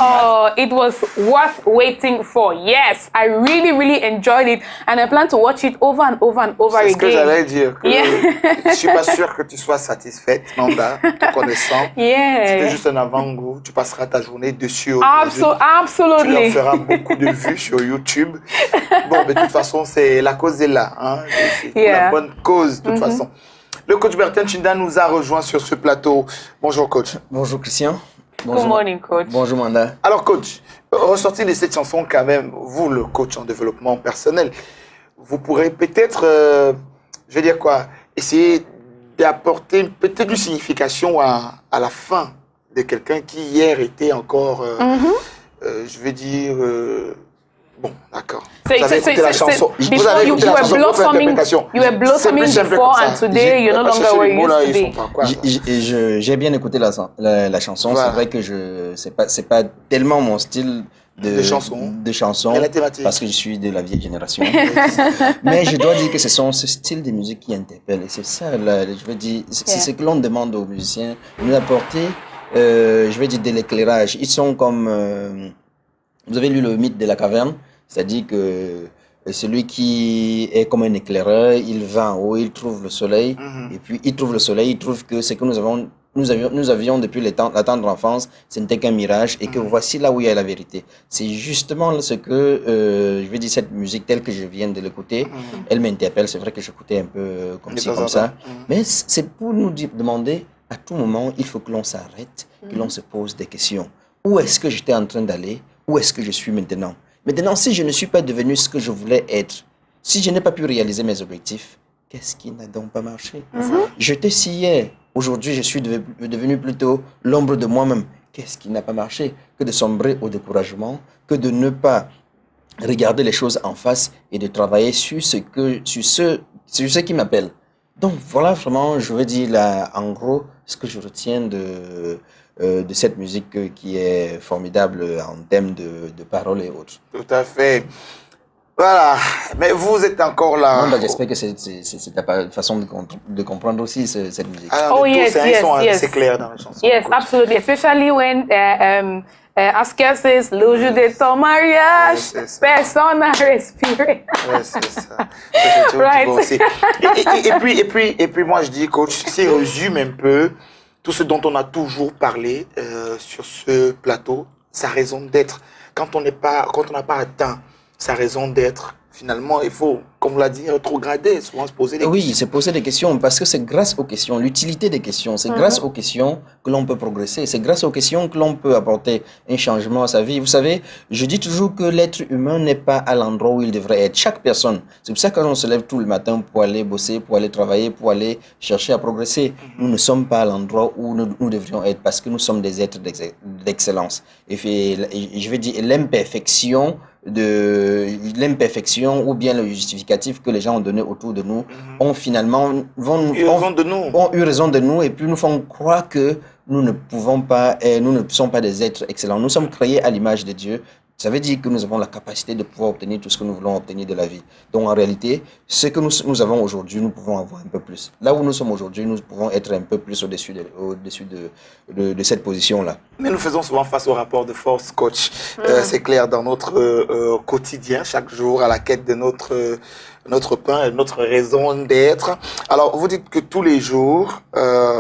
Oh, it was worth waiting for. Yes, I really enjoyed it, and I plan to watch it over and over and over again. C'est ce que j'allais dire. Je suis pas sûr que tu sois satisfaite, Manda, te connaissant. C'était juste un avant-goût. Tu passeras ta journée dessus. Absolutely. Tu en feras beaucoup de vues sur YouTube. Bon, de toute façon, c'est la cause est là. Hein? C'est pour la bonne cause, de toute façon. Le coach Bertin Tchinda nous a rejoint sur ce plateau. Bonjour, coach. Bonjour, Christian. Bonjour. Good morning, coach. Bonjour, Manda. Alors, coach, ressortir de cette chanson, quand même, vous, le coach en développement personnel, vous pourrez peut-être, je vais dire quoi, essayer d'apporter peut-être une signification à la fin de quelqu'un qui hier était encore, je vais dire... Bon, d'accord. Vous avez écouté la chanson. Vous avez écouté la chanson pour l'interprétation. You were blossoming before and today you're no longer where you used to be. J'ai bien écouté la chanson. Voilà. C'est vrai que c'est pas tellement mon style de chanson parce que je suis de la vieille génération. Mais je dois dire que c'est ce style de musique qui interpelle. Et c'est ça, je veux dire, c'est ce que l'on demande aux musiciens, de nous apporter, je vais dire, de l'éclairage. Ils sont comme... vous avez lu le mythe de la caverne? C'est-à-dire que celui qui est comme un éclaireur, il va en haut, il trouve le soleil, et puis il trouve le soleil, il trouve que ce que nous avions depuis la tendre enfance, ce n'était qu'un mirage, et que voici là où il y a la vérité. C'est justement ce que, je vais dire, cette musique telle que je viens de l'écouter, elle m'interpelle. C'est vrai que j'écoutais un peu comme ci, comme ça, mais c'est pour nous demander, à tout moment, il faut que l'on s'arrête, que l'on se pose des questions. Où est-ce que j'étais en train d'aller? Où est-ce que je suis maintenant? Maintenant, si je ne suis pas devenu ce que je voulais être, si je n'ai pas pu réaliser mes objectifs, qu'est-ce qui n'a donc pas marché? J'étais si hier, aujourd'hui je suis devenu plutôt l'ombre de moi-même. Qu'est-ce qui n'a pas marché? Que de sombrer au découragement, que de ne pas regarder les choses en face et de travailler sur ce qui m'appelle. Donc voilà vraiment, je veux dire là, en gros, ce que je retiens de cette musique qui est formidable en termes de paroles et autres. Tout à fait. Voilà. Mais vous êtes encore là. Bon, j'espère que c'est ta façon de comprendre aussi cette musique. Alors, yes. C'est clair dans la chanson. Yes, absolutely. Especially when Askia says, "L'oju de ton mariage, personne n'a respiré." C'est ça. Right. Et puis, moi, je dis, coach, si on résume un peu tout ce dont on a toujours parlé sur ce plateau, sa raison d'être. Quand on n'a pas atteint sa raison d'être, finalement, il faut, comme vous l'a dit, rétrograder, souvent se poser des questions. Oui, se poser des questions, parce que c'est grâce aux questions, l'utilité des questions, c'est grâce aux questions que l'on peut progresser, c'est grâce aux questions que l'on peut apporter un changement à sa vie. Vous savez, je dis toujours que l'être humain n'est pas à l'endroit où il devrait être. Chaque personne, c'est pour ça que quand on se lève tout le matin pour aller bosser, pour aller travailler, pour aller chercher à progresser, nous ne sommes pas à l'endroit où nous devrions être, parce que nous sommes des êtres d'excellence. Et je vais dire, l'imperfection ou bien le justificatif que les gens ont donné autour de nous ont finalement ont eu raison de nous et puis nous font croire que nous ne pouvons pas nous ne sommes pas des êtres excellents. Nous sommes créés à l'image de Dieu. Ça veut dire que nous avons la capacité de pouvoir obtenir tout ce que nous voulons obtenir de la vie. Donc en réalité, ce que nous avons aujourd'hui, nous pouvons avoir un peu plus. Là où nous sommes aujourd'hui, nous pouvons être un peu plus au-dessus de cette position-là. Mais nous faisons souvent face au rapport de force, coach. C'est clair, dans notre quotidien, chaque jour, à la quête de notre pain, notre raison d'être. Alors, vous dites que tous les jours,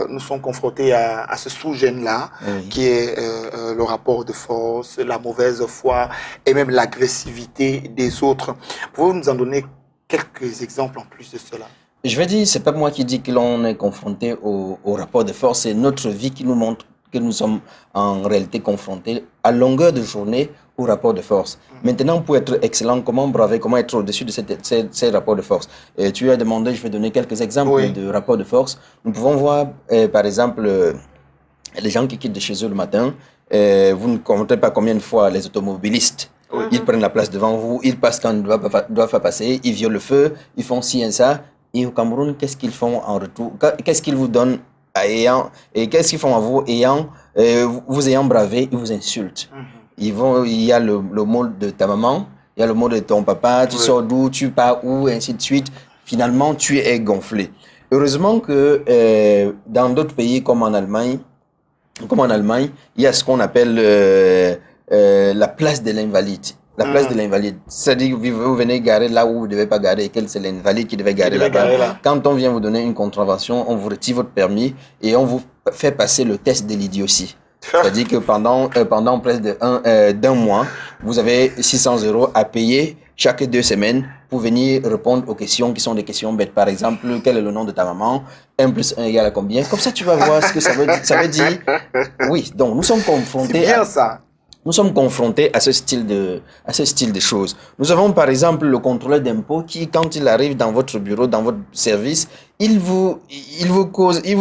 nous sommes confrontés à ce sous-gène-là, qui est le rapport de force, la mauvaise foi et même l'agressivité des autres. Pouvez-vous nous en donner quelques exemples en plus de cela? Je vais dire, c'est pas moi qui dis que l'on est confronté au rapport de force, c'est notre vie qui nous montre que nous sommes en réalité confrontés à longueur de journée au rapport de force. Maintenant, pour être excellent, comment braver, comment être au-dessus de ces rapports de force? Tu as demandé, je vais donner quelques exemples de rapports de force. Nous pouvons voir, par exemple, les gens qui quittent de chez eux le matin. Vous ne comptez pas combien de fois les automobilistes, ils prennent la place devant vous, ils passent quand ils doivent pas passer, ils violent le feu, ils font ci et ça. Et au Cameroun, qu'est-ce qu'ils font en retour? Qu'est-ce qu'ils vous donnent qu'est-ce qu'ils font à vous vous ayant bravé, ils vous insultent. Il y a le mot de ta maman, il y a le mot de ton papa, tu sors d'où, tu pars où, et ainsi de suite. Finalement, tu es gonflé. Heureusement que dans d'autres pays comme en Allemagne, il y a ce qu'on appelle la place de l'invalide. La place de l'invalide. C'est-à-dire que vous venez garer là où vous ne devez pas garer, et c'est l'invalide qui devait garer là-bas. Quand on vient vous donner une contravention, on vous retire votre permis et on vous fait passer le test de l'idiotie. C'est-à-dire que pendant presque d'un mois, vous avez 600 € à payer chaque 2 semaines pour venir répondre aux questions qui sont des questions bêtes. Par exemple, quel est le nom de ta maman? 1 + 1 égale à combien? Comme ça, tu vas voir ce que ça veut dire. Ça veut dire, oui, donc nous sommes confrontés Nous sommes confrontés à ce style de choses. Nous avons par exemple le contrôleur d'impôts qui, quand il arrive dans votre bureau, dans votre service, il vous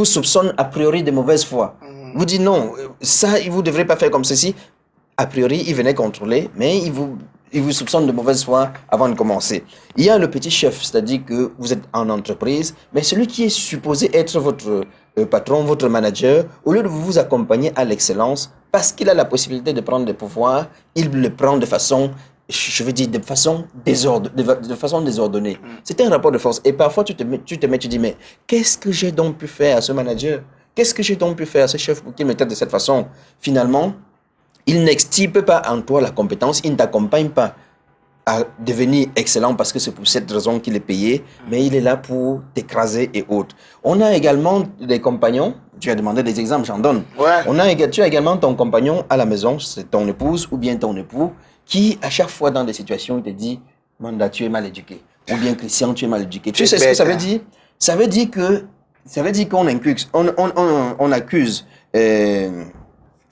soupçonne a priori de mauvaise foi. Vous dit non, ça, vous ne devrez pas faire comme ceci. A priori, il venait contrôler, mais il vous soupçonne de mauvaise foi avant de commencer. Il y a le petit chef, c'est-à-dire que vous êtes en entreprise, mais celui qui est supposé être votre patron, votre manager, au lieu de vous accompagner à l'excellence, parce qu'il a la possibilité de prendre des pouvoirs, il le prend de façon, je veux dire, de façon désordonnée. C'est un rapport de force. Et parfois, tu dis, mais qu'est-ce que j'ai donc pu faire à ce manager? Qu'est-ce que j'ai donc pu faire à ce chef pour qu'il me traite de cette façon? Finalement, il n'extirpe pas en toi la compétence, il ne t'accompagne pas à devenir excellent parce que c'est pour cette raison qu'il est payé, mais il est là pour t'écraser et autres. On a également des compagnons, tu as demandé des exemples, j'en donne. Ouais. Tu as également ton compagnon à la maison, c'est ton épouse ou bien ton époux, qui à chaque fois dans des situations, il te dit, Manda, tu es mal éduqué, ou bien Christian, tu es mal éduqué. Tu sais ce que ça veut dire? Ça veut dire qu'on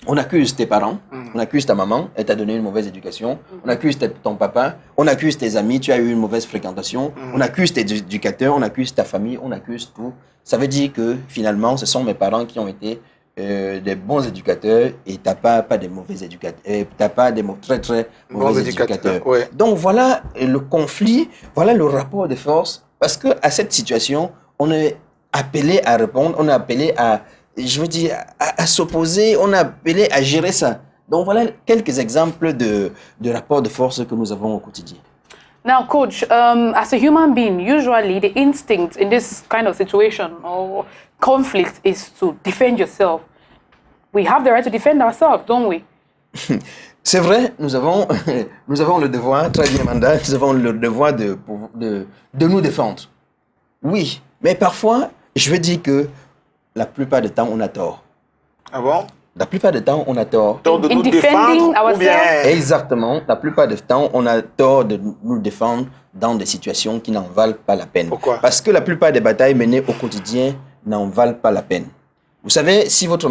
on accuse tes parents, on accuse ta maman, elle t'a donné une mauvaise éducation, on accuse ton papa, on accuse tes amis, tu as eu une mauvaise fréquentation, on accuse tes éducateurs, on accuse ta famille, on accuse tout. Ça veut dire que finalement, ce sont mes parents qui ont été des bons éducateurs et t'as pas des mauvais éducateurs, t'as pas des très très mauvais éducateurs. Ouais. Donc voilà le conflit, voilà le rapport de force, parce que à cette situation, on est appelé à répondre, on est appelé à s'opposer, on a appelé à gérer ça. Donc voilà quelques exemples de rapports de force que nous avons au quotidien. Now, Coach, as a human being, usually the instinct in this kind of situation or conflict is to defend yourself. We have the right to defend ourselves, don't we? C'est vrai, nous avons le devoir, très bien, Manda, nous avons le devoir de nous défendre. Oui, mais parfois, je veux dire que la plupart du temps, on a tort. Ah bon? La plupart du temps, on a tort. Tort de nous défendre ou bien... Exactement. La plupart du temps, on a tort de nous défendre dans des situations qui n'en valent pas la peine. Pourquoi? Parce que la plupart des batailles menées au quotidien n'en valent pas la peine. Vous savez, si votre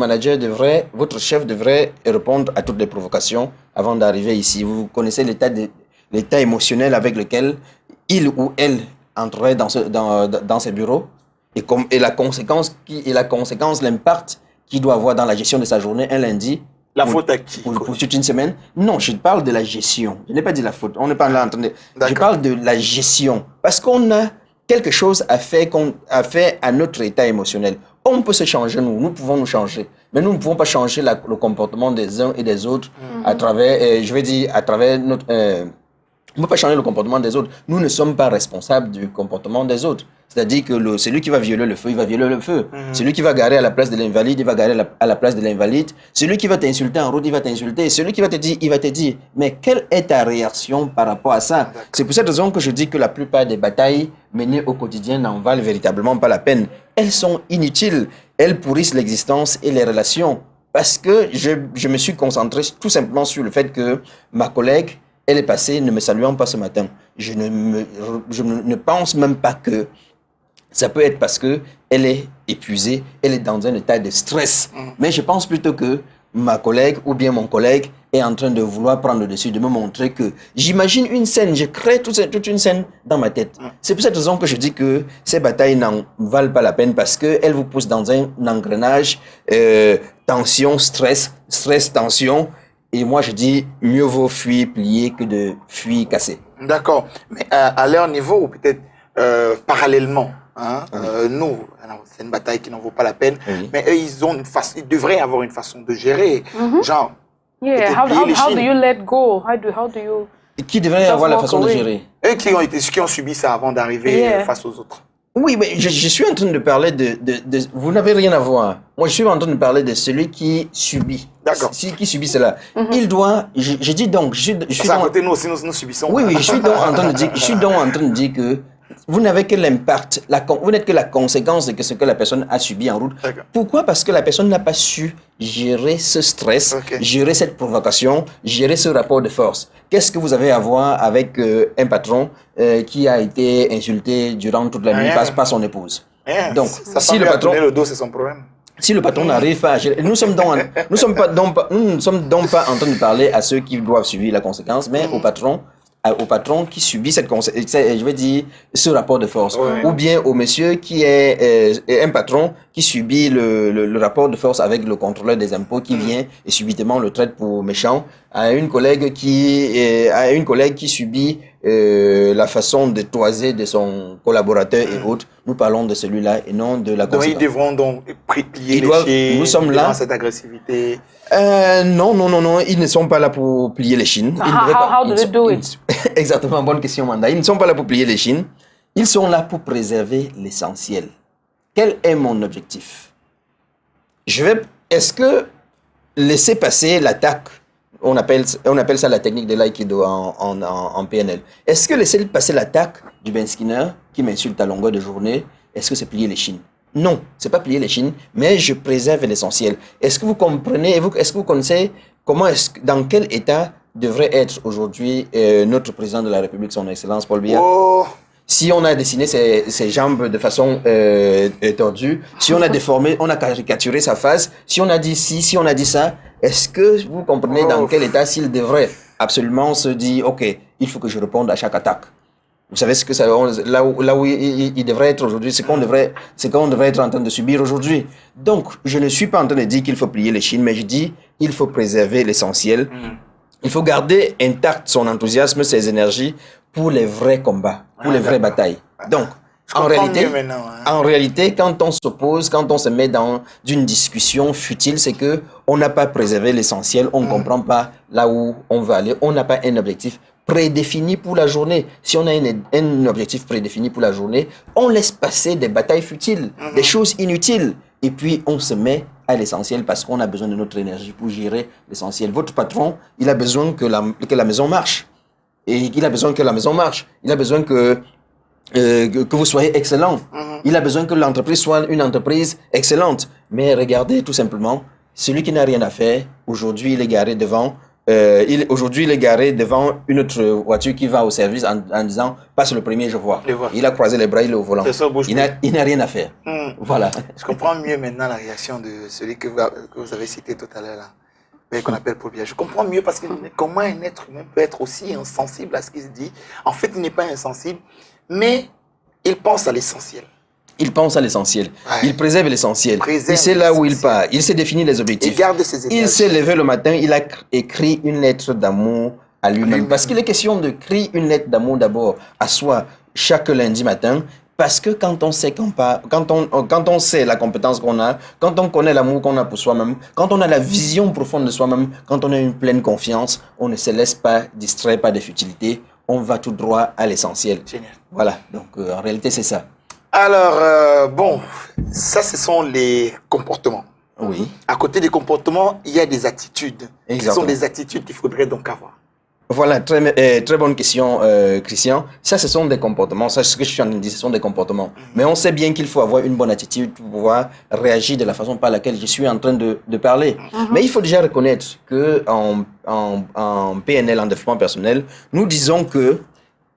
votre chef devrait répondre à toutes les provocations avant d'arriver ici, vous connaissez l'état émotionnel avec lequel il ou elle entrerait dans ses bureaux, et la conséquence, l'impact qu'il doit avoir dans la gestion de sa journée un lundi. La faute à qui? Pour toute une semaine. Non, je parle de la gestion. Je n'ai pas dit la faute. On n'est pas là en train de... Je parle de la gestion. Parce qu'on a quelque chose à faire à notre état émotionnel. On peut se changer, nous pouvons nous changer. Mais nous ne pouvons pas changer le comportement des uns et des autres à travers, à travers notre... on ne peut pas changer le comportement des autres. Nous ne sommes pas responsables du comportement des autres. C'est-à-dire que celui qui va violer le feu, il va violer le feu. Celui qui va garer à la place de l'invalide, il va garer à la place de l'invalide. Celui qui va t'insulter en route, il va t'insulter. Celui qui va te dire, il va te dire. Mais quelle est ta réaction par rapport à ça? C'est pour cette raison que je dis que la plupart des batailles menées au quotidien n'en valent véritablement pas la peine. Elles sont inutiles. Elles pourrissent l'existence et les relations. Parce que je me suis concentré tout simplement sur le fait que ma collègue, elle est passée ne me saluant pas ce matin. Je ne pense même pas que ça peut être parce qu'elle est épuisée, elle est dans un état de stress. Mais je pense plutôt que ma collègue ou bien mon collègue est en train de vouloir prendre le dessus, de me montrer que j'imagine une scène, je crée toute une scène dans ma tête. C'est pour cette raison que je dis que ces batailles n'en valent pas la peine parce qu'elles vous poussent dans un engrenage, tension, stress, tension. Et moi, je dis, mieux vaut fuir plié que de fuir cassé. D'accord. Mais à leur niveau, peut-être parallèlement, nous, c'est une bataille qui n'en vaut pas la peine, mais eux, ils devraient avoir une façon de gérer. Genre, how do you let go? How do you... Qui devrait avoir la façon de gérer? Eux qui ont subi ça avant d'arriver face aux autres. Oui, mais je suis en train de parler de vous n'avez rien à voir. Moi, je suis en train de parler de celui qui subit. D'accord. Qui subit cela. Il doit, je dis donc, je suis parce qu'à côté, nous aussi, nous subissons. Oui, je suis donc en train de dire que vous n'avez que l'impact, vous n'êtes que la conséquence de ce que la personne a subi en route. Pourquoi? Parce que la personne n'a pas su gérer ce stress, gérer cette provocation, gérer ce rapport de force. Qu'est-ce que vous avez à voir avec un patron qui a été insulté durant toute la nuit par son épouse? Donc, si le patron... le dos, c'est son problème. Si le patron n'arrive pas à gérer... Nous ne sommes donc pas en train de parler à ceux qui doivent subir la conséquence, mais au patron qui subit je vais dire, ce rapport de force. Ou bien au monsieur qui est un patron qui subit le rapport de force avec le contrôleur des impôts qui vient et subitement le traite pour méchant, à une collègue qui subit la façon de toiser de son collaborateur et autres. Nous parlons de celui-là et non de la conséquence. Donc ils devront donc plier les chines, nous sommes là. Cette agressivité. Non, ils ne sont pas là pour plier les chines. How do they do it? Exactement, bonne question, Manda. Ils ne sont pas là pour plier les chines. Ils sont là pour préserver l'essentiel. Quel est mon objectif? Est-ce que laisser passer l'attaque, on appelle ça la technique de l'aïkido en PNL. Est-ce que laisser passer l'attaque du Ben Skinner qui m'insulte à longueur de journée, est-ce que c'est plier les chines? Non, c'est pas plier les chines, mais je préserve l'essentiel. Est-ce que vous comprenez, est-ce que vous connaissez dans quel état devrait être aujourd'hui notre président de la République, son Excellence Paul Biya? Si on a dessiné ses jambes de façon tordue, si on a déformé, on a caricaturé sa face, si on a dit ci, si on a dit ça, est-ce que vous comprenez dans quel état s'il devrait absolument se dire, OK, il faut que je réponde à chaque attaque? Vous savez ce que ça, là où il devrait être aujourd'hui, c'est qu'on devrait être en train de subir aujourd'hui. Donc, je ne suis pas en train de dire qu'il faut plier les chines, mais je dis il faut préserver l'essentiel. Il faut garder intact son enthousiasme, ses énergies pour les vrais combats, pour les vraies batailles. Donc, en réalité, quand on s'oppose, quand on se met dans une discussion futile, c'est que on n'a pas préservé l'essentiel, on ne comprend pas là où on va aller, on n'a pas un objectif prédéfini pour la journée. Si on a un objectif prédéfini pour la journée, on laisse passer des batailles futiles, des choses inutiles, et puis on se met à l'essentiel parce qu'on a besoin de notre énergie pour gérer l'essentiel. Votre patron, il a besoin que la maison marche. Et il a besoin que la maison marche. Il a besoin que vous soyez excellent. Il a besoin que l'entreprise soit une entreprise excellente. Mais regardez tout simplement, celui qui n'a rien à faire, aujourd'hui il est garé devant une autre voiture qui va au service en disant « Passe le premier, je vois ». Il a croisé les bras, il est au volant. Il n'a rien à faire. Voilà. Je comprends mieux maintenant la réaction de celui que vous avez cité tout à l'heure là. Qu'on appelle Paul Biya. Je comprends mieux parce que comment un être humain peut être aussi insensible à ce qu'il se dit. En fait, il n'est pas insensible, mais il pense à l'essentiel. Il pense à l'essentiel. Il préserve l'essentiel. Il sait là où il part. Il sait définir les objectifs. Il garde ses énergies. Il s'est levé le matin. Il a écrit une lettre d'amour à lui-même. Parce qu'il est question de créer une lettre d'amour d'abord à soi chaque lundi matin. Parce que quand on sait la compétence qu'on a, quand on connaît l'amour qu'on a pour soi-même, quand on a la vision profonde de soi-même, quand on a une pleine confiance, on ne se laisse pas distraire par des futilités, on va tout droit à l'essentiel. Génial. Voilà, donc en réalité c'est ça. Alors, bon, ça ce sont les comportements. Oui. À côté des comportements, il y a des attitudes. Exactement. Quelles sont les attitudes qu'il faudrait donc avoir? Voilà, très bonne question, Christian. Ça, ce sont des comportements. Ça, ce que je suis en train de dire, ce sont des comportements. Mais on sait bien qu'il faut avoir une bonne attitude pour pouvoir réagir de la façon par laquelle je suis en train de parler. Mais il faut déjà reconnaître que en PNL, en développement personnel, nous disons que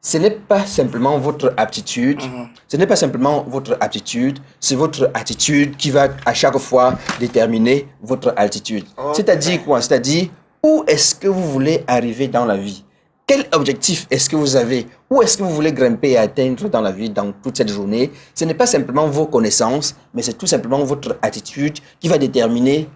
ce n'est pas simplement votre aptitude. Ce n'est pas simplement votre aptitude. C'est votre attitude qui va à chaque fois déterminer votre altitude. C'est-à-dire quoi? C'est-à-dire où est-ce que vous voulez arriver dans la vie? Quel objectif est-ce que vous avez? Où est-ce que vous voulez grimper et atteindre dans la vie, dans toute cette journée? Ce n'est pas simplement vos connaissances, mais c'est tout simplement votre attitude qui va déterminer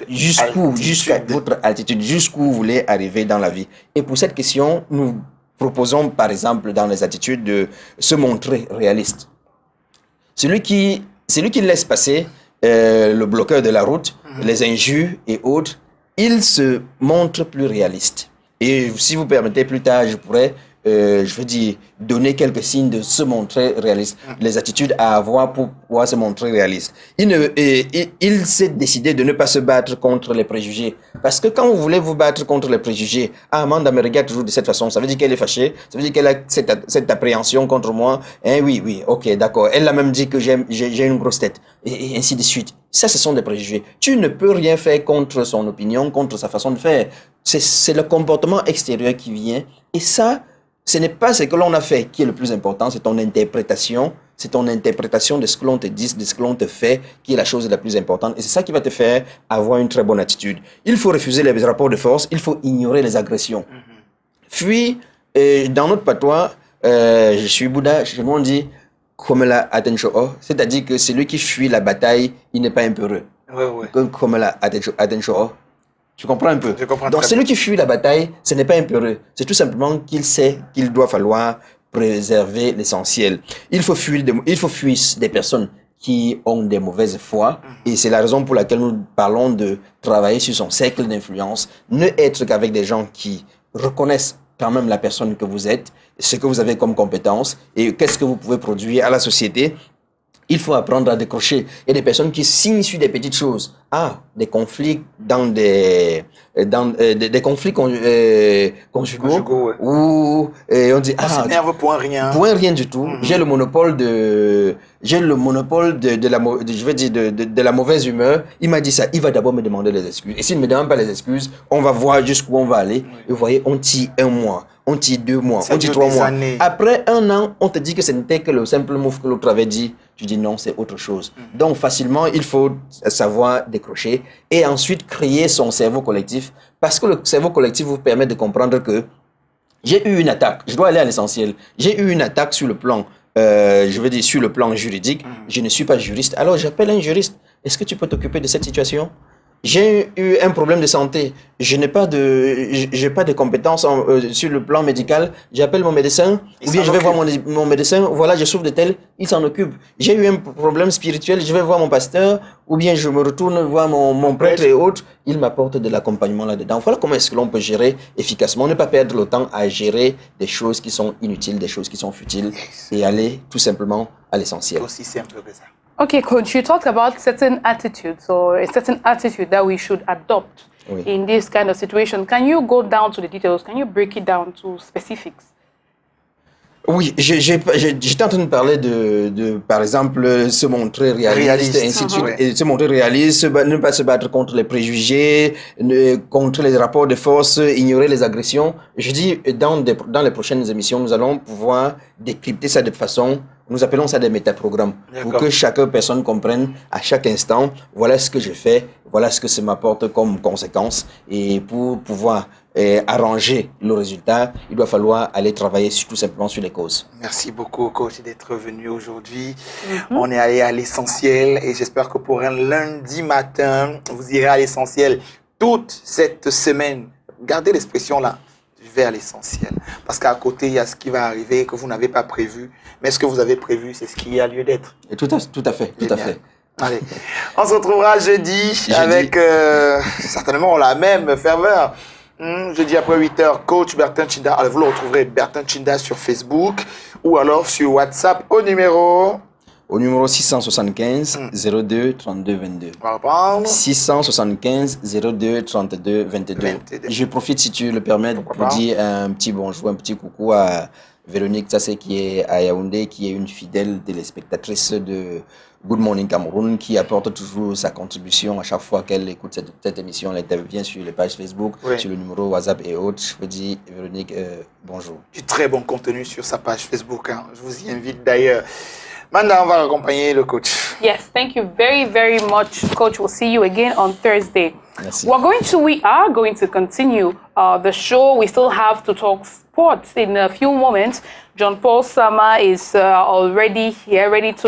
jusqu'à votre attitude, jusqu'où vous voulez arriver dans la vie. Et pour cette question, nous proposons par exemple dans les attitudes de se montrer réaliste. Celui qui laisse passer le bloqueur de la route, les injures et autres, il se montre plus réaliste. Et si vous permettez, plus tard, je pourrais je veux dire, donner quelques signes de se montrer réaliste, les attitudes à avoir pour pouvoir se montrer réaliste. Il s'est décidé de ne pas se battre contre les préjugés. Parce que quand vous voulez vous battre contre les préjugés, Amanda me regarde toujours de cette façon, ça veut dire qu'elle est fâchée, ça veut dire qu'elle a cette appréhension contre moi. Hein, oui, ok, d'accord. Elle a même dit que j'ai une grosse tête, et ainsi de suite. Ça, ce sont des préjugés. Tu ne peux rien faire contre son opinion, contre sa façon de faire. C'est le comportement extérieur qui vient, et ça, ce n'est pas ce que l'on a fait qui est le plus important, c'est ton interprétation. C'est ton interprétation de ce que l'on te dit, de ce que l'on te fait, qui est la chose la plus importante. Et c'est ça qui va te faire avoir une très bonne attitude. Il faut refuser les rapports de force, il faut ignorer les agressions. Fuir, dans notre patois, je suis Bouddha, je m'en dis, comme la attention, c'est-à-dire que celui qui fuit la bataille, il n'est pas impérieux. Comme la attention. Tu comprends un peu? Donc, celui qui fuit la bataille, ce n'est pas impérieux. C'est tout simplement qu'il sait qu'il doit falloir préserver l'essentiel. Il faut fuir des personnes qui ont des mauvaises foi, et c'est la raison pour laquelle nous parlons de travailler sur son cercle d'influence, ne être qu'avec des gens qui reconnaissent quand même la personne que vous êtes, ce que vous avez comme compétence, et qu'est-ce que vous pouvez produire à la société. Il faut apprendre à décrocher. Il y a des personnes qui signent sur des petites choses. Des conflits dans des conflits conjugaux. Où on dit, s'énerve pour rien. Pour rien du tout. J'ai le monopole de la mauvaise humeur. Il m'a dit ça. Il va d'abord me demander les excuses. Et s'il ne me demande pas les excuses, on va voir jusqu'où on va aller. Et vous voyez, on tire 1 mois. On tire 2 mois, on tire 3 mois. Après 1 an, on te dit que ce n'était que le simple mot que l'autre avait dit. Tu dis non, c'est autre chose. Donc facilement, il faut savoir décrocher et ensuite créer son cerveau collectif, parce que le cerveau collectif vous permet de comprendre que j'ai eu une attaque, je dois aller à l'essentiel. J'ai eu une attaque sur le plan, sur le plan juridique. Je ne suis pas juriste, alors j'appelle un juriste. Est-ce que tu peux t'occuper de cette situation? J'ai eu un problème de santé. Je n'ai pas de compétences sur le plan médical. J'appelle mon médecin, ou bien je vais voir mon médecin. Voilà, je souffre de tel, il s'en occupe. J'ai eu un problème spirituel, je vais voir mon pasteur, ou bien je me retourne voir mon prêtre et autres. Il m'apporte de l'accompagnement là-dedans. Voilà comment est-ce que l'on peut gérer efficacement, ne pas perdre le temps à gérer des choses qui sont inutiles, des choses qui sont futiles, et aller tout simplement à l'essentiel. Aussi simple que ça. Okay, Coach, you talked about certain attitudes, or a certain attitude that we should adopt in this kind of situation. Can you go down to the details? Can you break it down to specifics? Oui, j'étais en train de parler par exemple, se montrer réaliste et ainsi de suite. Et se montrer réaliste, ne pas se battre contre les préjugés, contre les rapports de force, ignorer les agressions. Je dis, dans les prochaines émissions, nous allons pouvoir décrypter ça de façon, nous appelons ça des métaprogrammes, pour que chaque personne comprenne à chaque instant, voilà ce que je fais, voilà ce que ça m'apporte comme conséquence, et pour pouvoir arranger le résultat, il doit falloir aller travailler tout simplement sur les causes. Merci beaucoup, coach, d'être venu aujourd'hui. On est allé à l'essentiel et j'espère que pour un lundi matin, vous irez à l'essentiel toute cette semaine. Gardez l'expression là, je vais à l'essentiel. Parce qu'à côté, il y a ce qui va arriver que vous n'avez pas prévu. Mais ce que vous avez prévu, c'est ce qui a lieu d'être. Tout à fait. Allez, on se retrouvera jeudi. Avec certainement la même ferveur. Jeudi après 8h, coach Bertin Tchinda. Alors, vous le retrouverez, Bertin Tchinda, sur Facebook ou alors sur WhatsApp au numéro 675 02 32 22. 675 02 32 22. Je profite, si tu le permets, pour dire un petit bonjour, un petit coucou à Véronique Tassé, qui est à Yaoundé, qui est une fidèle téléspectatrice de Good Morning Cameroun, qui apporte toujours sa contribution à chaque fois qu'elle écoute cette émission. Elle intervient sur les pages Facebook, sur le numéro WhatsApp et autres. Je peux dire, Véronique, bonjour. Du très bon contenu sur sa page Facebook. Hein. Je vous y invite d'ailleurs. Maintenant, on va accompagner le coach. Yes, thank you very, very much, Coach. We'll see you again on Thursday. Merci. We are going to continue the show. We still have to talk sports in a few moments. John Paul Sama is already here, ready to